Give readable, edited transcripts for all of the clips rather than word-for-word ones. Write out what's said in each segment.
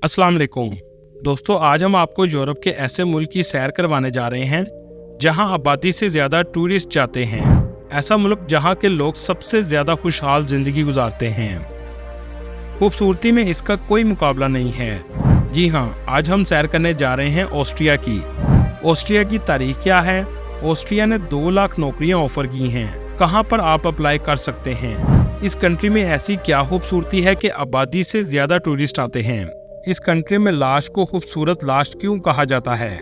अस्सलाम वालेकुम दोस्तों, आज हम आपको यूरोप के ऐसे मुल्क की सैर करवाने जा रहे हैं जहां आबादी से ज़्यादा टूरिस्ट जाते हैं। ऐसा मुल्क जहां के लोग सबसे ज़्यादा खुशहाल ज़िंदगी गुजारते हैं। खूबसूरती में इसका कोई मुकाबला नहीं है। जी हाँ, आज हम सैर करने जा रहे हैं ऑस्ट्रिया की। ऑस्ट्रिया की तारीख क्या है? ऑस्ट्रिया ने 2 लाख नौकरियां ऑफर की हैं। कहां पर आप अप्लाई कर सकते हैं? इस कंट्री में ऐसी क्या खूबसूरती है कि आबादी से ज़्यादा टूरिस्ट आते हैं? इस कंट्री में लाश को खूबसूरत लाश क्यों कहा जाता है?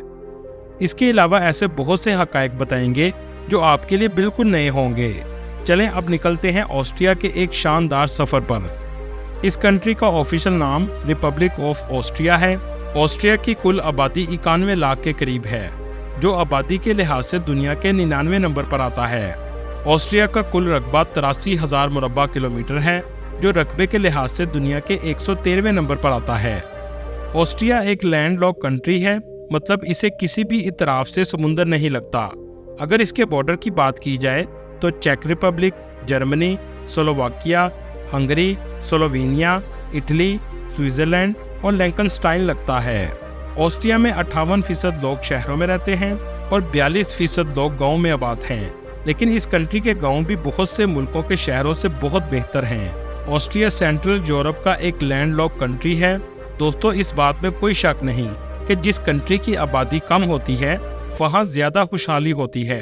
इसके अलावा ऐसे बहुत से हक़ाइक़ बताएंगे जो आपके लिए बिल्कुल नए होंगे। चलें अब निकलते हैं ऑस्ट्रिया के एक शानदार सफ़र पर। इस कंट्री का ऑफिशियल नाम रिपब्लिक ऑफ ऑस्ट्रिया है। ऑस्ट्रिया की कुल आबादी 91 लाख के करीब है, जो आबादी के लिहाज से दुनिया के 99 नंबर पर आता है। ऑस्ट्रिया का कुल रकबा 83,000 मुरब्बा किलोमीटर है, जो रकबे के लिहाज से दुनिया के 113वें नंबर पर आता है। ऑस्ट्रिया एक लैंडलॉक कंट्री है, मतलब इसे किसी भी इतराफ से समुंदर नहीं लगता। अगर इसके बॉर्डर की बात की जाए तो चेक Republic, Germany, Slovakia, Hungary, Slovenia, Italy, Switzerland और लिंकनस्टाइन लगता है। ऑस्ट्रिया में 58% लोग शहरों में रहते हैं और 42% लोग गाँव में आबाद हैं। लेकिन इस कंट्री के गाँव भी बहुत से मुल्कों के शहरों से बहुत बेहतर हैं। ऑस्ट्रिया सेंट्रल यूरोप का एक लैंडलॉक कंट्री है। दोस्तों, इस बात में कोई शक नहीं कि जिस कंट्री की आबादी कम होती है वहाँ ज़्यादा खुशहाली होती है।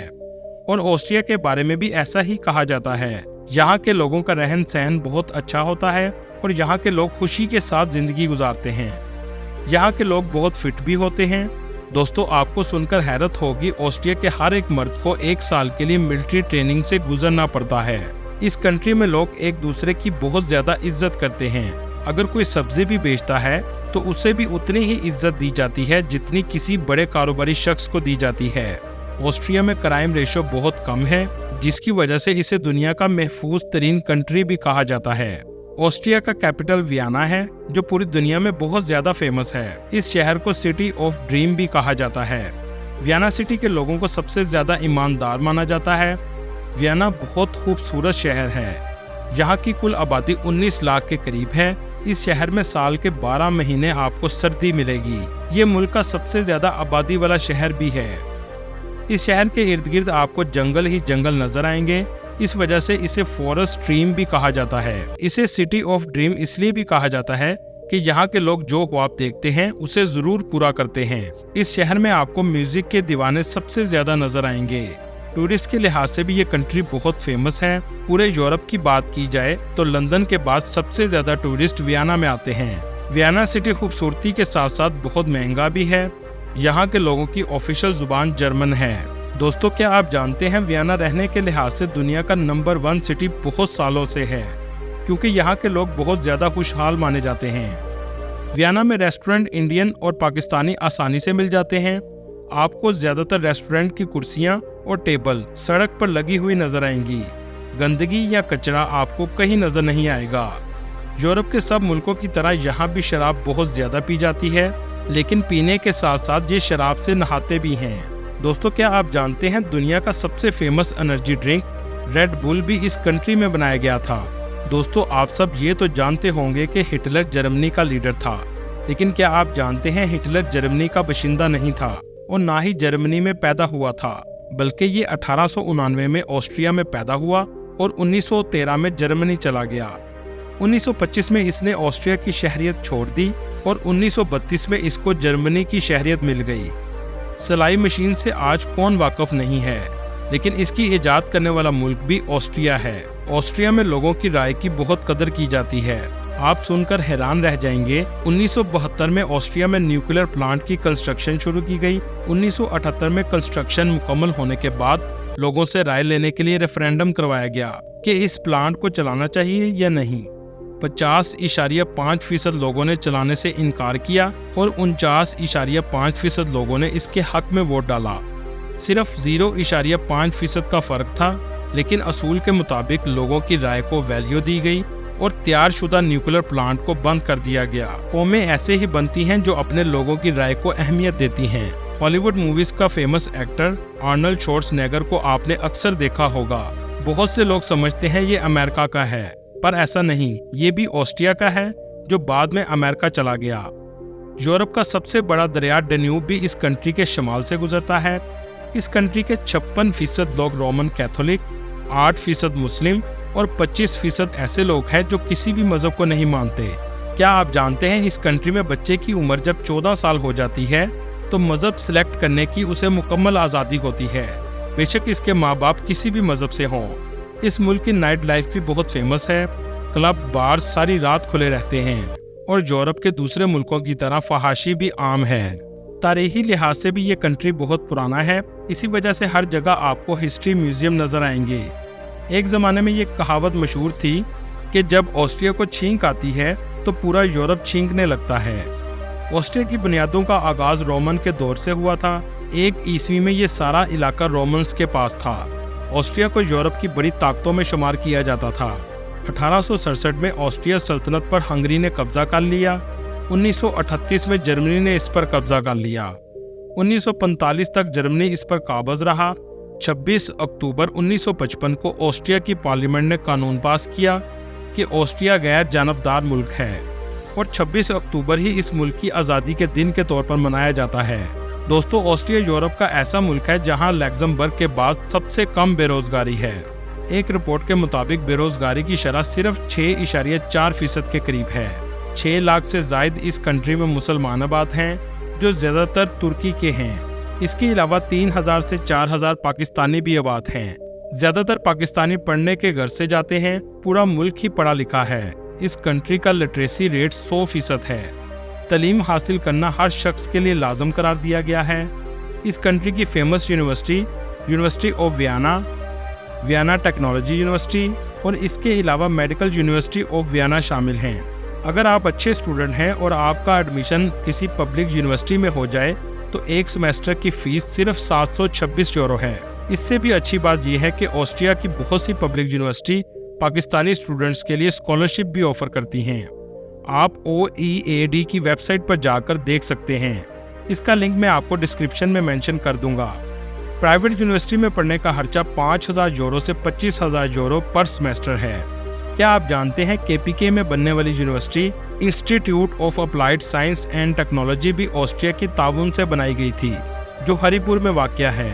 और ऑस्ट्रिया के बारे में भी ऐसा ही कहा जाता है। यहाँ के लोगों का रहन सहन बहुत अच्छा होता है और यहाँ के लोग खुशी के साथ ज़िंदगी गुजारते हैं। यहाँ के लोग बहुत फिट भी होते हैं। दोस्तों, आपको सुनकर हैरत होगी, ऑस्ट्रिया के हर एक मर्द को 1 साल के लिए मिलिट्री ट्रेनिंग से गुजरना पड़ता है। इस कंट्री में लोग एक दूसरे की बहुत ज़्यादा इज्जत करते हैं। अगर कोई सब्जी भी बेचता है तो उसे भी उतनी ही इज्जत दी जाती है जितनी किसी बड़े कारोबारी शख्स को दी जाती है। ऑस्ट्रिया में क्राइम रेशो बहुत कम है, जिसकी वजह से इसे दुनिया का महफूज तरीन कंट्री भी कहा जाता है। ऑस्ट्रिया का कैपिटल वियना है, जो पूरी दुनिया में बहुत ज़्यादा फेमस है। इस शहर को सिटी ऑफ ड्रीम भी कहा जाता है। वियना सिटी के लोगों को सबसे ज़्यादा ईमानदार माना जाता है। वियना बहुत खूबसूरत शहर है। यहाँ की कुल आबादी 19 लाख के करीब है। इस शहर में साल के 12 महीने आपको सर्दी मिलेगी। ये मुल्क का सबसे ज्यादा आबादी वाला शहर भी है। इस शहर के इर्द गिर्द आपको जंगल ही जंगल नजर आएंगे। इस वजह से इसे फॉरेस्ट ड्रीम भी कहा जाता है। इसे सिटी ऑफ ड्रीम इसलिए भी कहा जाता है कि यहाँ के लोग जो ख्वाब देखते हैं उसे जरूर पूरा करते हैं। इस शहर में आपको म्यूजिक के दीवाने सबसे ज्यादा नजर आएंगे। टूरिस्ट के लिहाज से भी ये कंट्री बहुत फेमस है। पूरे यूरोप की बात की जाए तो लंदन के बाद सबसे ज्यादा टूरिस्ट वियना में आते हैं। वियना सिटी खूबसूरती के साथ साथ बहुत महंगा भी है। यहाँ के लोगों की ऑफिशियल जुबान जर्मन है। दोस्तों, क्या आप जानते हैं वियना रहने के लिहाज से दुनिया का नंबर 1 सिटी बहुत सालों से है, क्योंकि यहाँ के लोग बहुत ज्यादा खुशहाल माने जाते हैं। वियना में रेस्टोरेंट इंडियन और पाकिस्तानी आसानी से मिल जाते हैं। आपको ज्यादातर रेस्टोरेंट की कुर्सियां और टेबल सड़क पर लगी हुई नजर आएंगी। गंदगी या कचरा आपको कहीं नजर नहीं आएगा। यूरोप के सब मुल्कों की तरह यहाँ भी शराब बहुत ज्यादा पी जाती है, लेकिन पीने के साथ साथ ये शराब से नहाते भी हैं। दोस्तों, क्या आप जानते हैं दुनिया का सबसे famous energy drink red bull भी इस कंट्री में बनाया गया था। दोस्तों, आप सब ये तो जानते होंगे कि हिटलर जर्मनी का लीडर था, लेकिन क्या आप जानते हैं हिटलर जर्मनी का बाशिंदा नहीं था और ना ही जर्मनी में पैदा हुआ था, बल्कि ये 1899 में ऑस्ट्रिया में पैदा हुआ और 1913 में जर्मनी चला गया। 1925 में इसने ऑस्ट्रिया की शहरियत छोड़ दी और 1932 में इसको जर्मनी की शहरियत मिल गई। सिलाई मशीन से आज कौन वाकिफ नहीं है, लेकिन इसकी इजाद करने वाला मुल्क भी ऑस्ट्रिया है। ऑस्ट्रिया में लोगों की राय की बहुत कदर की जाती है। आप सुनकर हैरान रह जाएंगे, 1972 में ऑस्ट्रिया में न्यूक्लियर प्लांट की कंस्ट्रक्शन शुरू की गई। 1978 में कंस्ट्रक्शन मुकम्मल होने के बाद लोगों से राय लेने के लिए रेफरेंडम करवाया गया कि इस प्लांट को चलाना चाहिए या नहीं। 50.5% लोगों ने चलाने से इनकार किया और 49.5% लोगों ने इसके हक में वोट डाला। सिर्फ 0.5% का फर्क था, लेकिन असूल के मुताबिक लोगों की राय को वैल्यू दी गई और तैयारशुदा न्यूक्लियर प्लांट को बंद कर दिया गया। कौमें ऐसे ही बनती हैं जो अपने लोगों की राय को अहमियत देती हैं। हॉलीवुड मूवीज का फेमस एक्टर आर्नल्ड श्वार्ज़नेगर को आपने अक्सर देखा होगा। बहुत से लोग समझते हैं ये अमेरिका का है, पर ऐसा नहीं, ये भी ऑस्ट्रिया का है जो बाद में अमेरिका चला गया। यूरोप का सबसे बड़ा दरिया डेन्यूब भी इस कंट्री के शुमाल से गुजरता है। इस कंट्री के 56% लोग रोमन कैथोलिक, 8% मुस्लिम और 25% ऐसे लोग हैं जो किसी भी मजहब को नहीं मानते। क्या आप जानते हैं इस कंट्री में बच्चे की उम्र जब 14 साल हो जाती है तो मजहब सिलेक्ट करने की उसे मुकम्मल आज़ादी होती है, बेशक इसके माँ बाप किसी भी मजहब से हों। इस मुल्क की नाइट लाइफ भी बहुत फेमस है। क्लब, बार सारी रात खुले रहते हैं और यूरोप के दूसरे मुल्कों की तरह फहाशी भी आम है। तारीखी लिहाज से भी ये कंट्री बहुत पुराना है, इसी वजह से हर जगह आपको हिस्ट्री म्यूजियम नजर आएंगे। एक ज़माने में ये कहावत मशहूर थी कि जब ऑस्ट्रिया को छींक आती है तो पूरा यूरोप छींकने लगता है। ऑस्ट्रिया की बुनियादों का आगाज रोमन के दौर से हुआ था। 1 ईस्वी में ये सारा इलाका रोमन्स के पास था। ऑस्ट्रिया को यूरोप की बड़ी ताकतों में शुमार किया जाता था। 1867 में ऑस्ट्रिया सल्तनत पर हंगरी ने कब्जा कर लिया। 1938 में जर्मनी ने इस पर कब्जा कर लिया। 1945 तक जर्मनी इस पर काबज रहा। 26 अक्टूबर 1955 को ऑस्ट्रिया की पार्लियामेंट ने कानून पास किया कि ऑस्ट्रिया गैर जानबदार मुल्क है और 26 अक्टूबर ही इस मुल्क की आज़ादी के दिन के तौर पर मनाया जाता है। दोस्तों, ऑस्ट्रिया यूरोप का ऐसा मुल्क है जहां लग्जमबर्ग के बाद सबसे कम बेरोजगारी है। एक रिपोर्ट के मुताबिक बेरोजगारी की शरह सिर्फ 6.4% के करीब है। 6 लाख से जायद इस कंट्री में मुसलमान आबाद हैं जो ज़्यादातर तुर्की के हैं। इसके अलावा 3000 से 4000 पाकिस्तानी भी आबाद हैं। ज़्यादातर पाकिस्तानी पढ़ने के घर से जाते हैं। पूरा मुल्क ही पढ़ा लिखा है। इस कंट्री का लिटरेसी रेट 100% है। तालीम हासिल करना हर शख्स के लिए लाजम करार दिया गया है। इस कंट्री की famous university of Vienna technology university और इसके अलावा मेडिकल यूनिवर्सिटी ऑफ वियना शामिल हैं। अगर आप अच्छे स्टूडेंट हैं और आपका एडमिशन किसी पब्लिक यूनिवर्सिटी में हो जाए तो एक सेमेस्टर की फ़ीस सिर्फ 726 यूरो है। इससे भी अच्छी बात यह है कि ऑस्ट्रिया की बहुत सी पब्लिक यूनिवर्सिटी पाकिस्तानी स्टूडेंट्स के लिए स्कॉलरशिप भी ऑफर करती हैं। आप OEAD की वेबसाइट पर जाकर देख सकते हैं। इसका लिंक मैं आपको डिस्क्रिप्शन में मेंशन कर दूंगा। प्राइवेट यूनिवर्सिटी में पढ़ने का खर्चा 5000 यूरो से 25000 यूरो पर सेमेस्टर है। क्या आप जानते हैं KPK में बनने वाली university institute of applied science and technology भी ऑस्ट्रिया की ताउन से बनाई गई थी, जो हरिपुर में वाक़या है।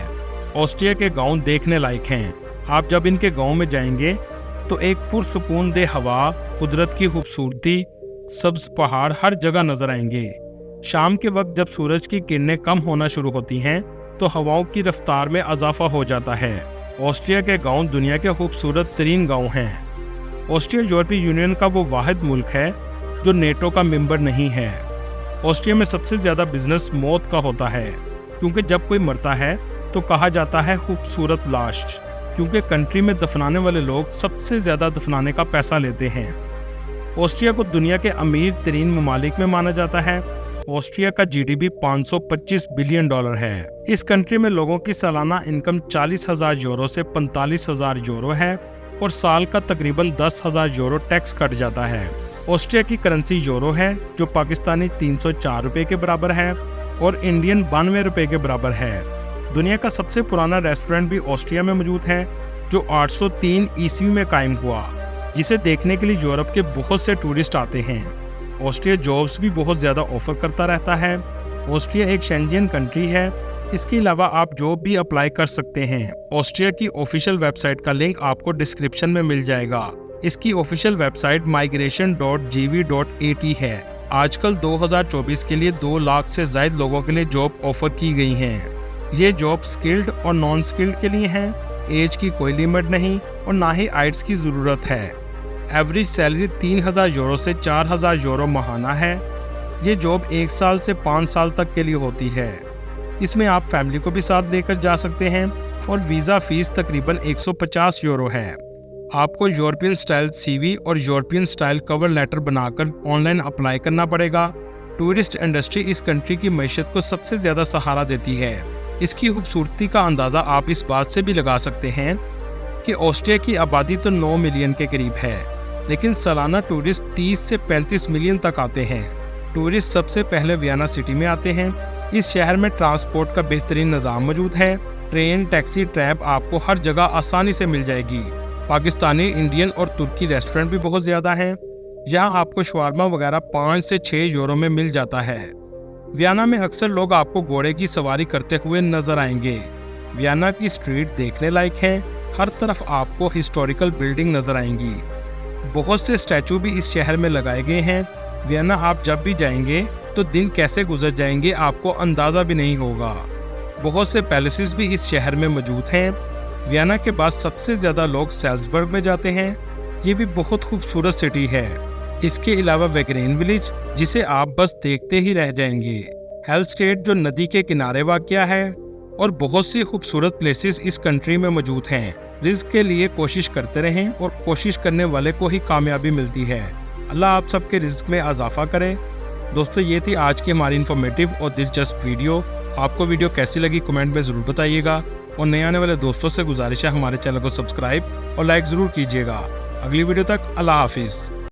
ऑस्ट्रिया के गांव देखने लायक हैं। आप जब इनके गांव में जाएंगे तो एक पुरसुकून दे हवा, कुदरत की खूबसूरती, सब्ज पहाड़ हर जगह नजर आएंगे। शाम के वक्त जब सूरज की किरणें कम होना शुरू होती हैं तो हवाओं की रफ्तार में इजाफा हो जाता है। ऑस्ट्रिया के गांव दुनिया के खूबसूरत तरीन गांव हैं। ऑस्ट्रिया यूरोपीय यूनियन का वो वाहिद मुल्क है जो नेटो का मेंबर नहीं है। ऑस्ट्रिया में सबसे ज़्यादा बिजनेस मौत का होता है, क्योंकि जब कोई मरता है तो कहा जाता है खूबसूरत लाश, क्योंकि कंट्री में दफनाने वाले लोग सबसे ज़्यादा दफनाने का पैसा लेते हैं। ऑस्ट्रिया को दुनिया के अमीर तरीन ममालिक में माना जाता है। ऑस्ट्रिया का GDP $525 बिलियन है। इस कंट्री में लोगों की सालाना इनकम 40,000 यूरो से 45,000 यूरो है और साल का तकरीबन 10,000 यूरो टैक्स कट जाता है। ऑस्ट्रिया की करेंसी यूरो है, जो पाकिस्तानी 304 रुपये के बराबर है और इंडियन 92 रुपये के बराबर है। दुनिया का सबसे पुराना रेस्टोरेंट भी ऑस्ट्रिया में मौजूद है, जो 803 ईस्वी में कायम हुआ, जिसे देखने के लिए यूरोप के बहुत से टूरिस्ट आते हैं। ऑस्ट्रिया जॉब्स भी बहुत ज़्यादा ऑफर करता रहता है। ऑस्ट्रिया एक शेंजन कंट्री है। इसके अलावा आप जॉब भी अप्लाई कर सकते हैं। ऑस्ट्रिया की ऑफिशियल वेबसाइट का लिंक आपको डिस्क्रिप्शन में मिल जाएगा। इसकी ऑफिशियल वेबसाइट migration.gv.at है। आजकल 2024 के लिए 2 लाख से ज़ायद लोगों के लिए जॉब ऑफर की गई हैं। ये जॉब स्किल्ड और नॉन स्किल्ड के लिए हैं। एज की कोई लिमिट नहीं और ना ही आइट्स की ज़रूरत है। एवरेज सैलरी 3000 यूरो से 4000 यूरो माहाना है। ये जॉब 1 साल से 5 साल तक के लिए होती है। इसमें आप फैमिली को भी साथ लेकर जा सकते हैं और वीज़ा फीस तकरीबन 150 यूरो है। आपको यूरोपियन स्टाइल CV और यूरोपियन स्टाइल कवर लेटर बनाकर ऑनलाइन अप्लाई करना पड़ेगा। टूरिस्ट इंडस्ट्री इस कंट्री की मईशत को सबसे ज़्यादा सहारा देती है। इसकी खूबसूरती का अंदाज़ा आप इस बात से भी लगा सकते हैं कि ऑस्ट्रिया की आबादी तो 9 मिलियन के करीब है, लेकिन सालाना टूरिस्ट 30 से 35 मिलियन तक आते हैं। टूरिस्ट सबसे पहले वियना सिटी में आते हैं। इस शहर में ट्रांसपोर्ट का बेहतरीन निज़ाम मौजूद है। ट्रेन, टैक्सी, ट्रैम आपको हर जगह आसानी से मिल जाएगी। पाकिस्तानी, इंडियन और तुर्की रेस्टोरेंट भी बहुत ज़्यादा हैं। यहाँ आपको शवारमा वगैरह 5 से 6 यूरो में मिल जाता है। वियना में अक्सर लोग आपको घोड़े की सवारी करते हुए नजर आएंगे। वियना की स्ट्रीट देखने लायक है। हर तरफ आपको हिस्टोरिकल बिल्डिंग नजर आएंगी। बहुत से स्टैचू भी इस शहर में लगाए गए हैं। वियना आप जब भी जाएंगे तो दिन कैसे गुजर जाएंगे आपको अंदाज़ा भी नहीं होगा। बहुत से पैलेसेस भी इस शहर में मौजूद हैं। वियना के बाद सबसे ज़्यादा लोग सैल्ज़बर्ग में जाते हैं। ये भी बहुत खूबसूरत सिटी है। इसके अलावा वैगरेन विलेज, जिसे आप बस देखते ही रह जाएंगे। हेलस्टेड जो नदी के किनारे वाक़या है, और बहुत सी खूबसूरत प्लेसेस इस कंट्री में मौजूद हैं। रिस्क के लिए कोशिश करते रहें और कोशिश करने वाले को ही कामयाबी मिलती है। अल्लाह आप सबके रिस्क में इजाफा करे। दोस्तों, ये थी आज की हमारी इन्फॉर्मेटिव और दिलचस्प वीडियो। आपको वीडियो कैसी लगी कमेंट में ज़रूर बताइएगा, और नए आने वाले दोस्तों से गुजारिश है हमारे चैनल को सब्सक्राइब और लाइक ज़रूर कीजिएगा। अगली वीडियो तक अल्लाह हाफिज़।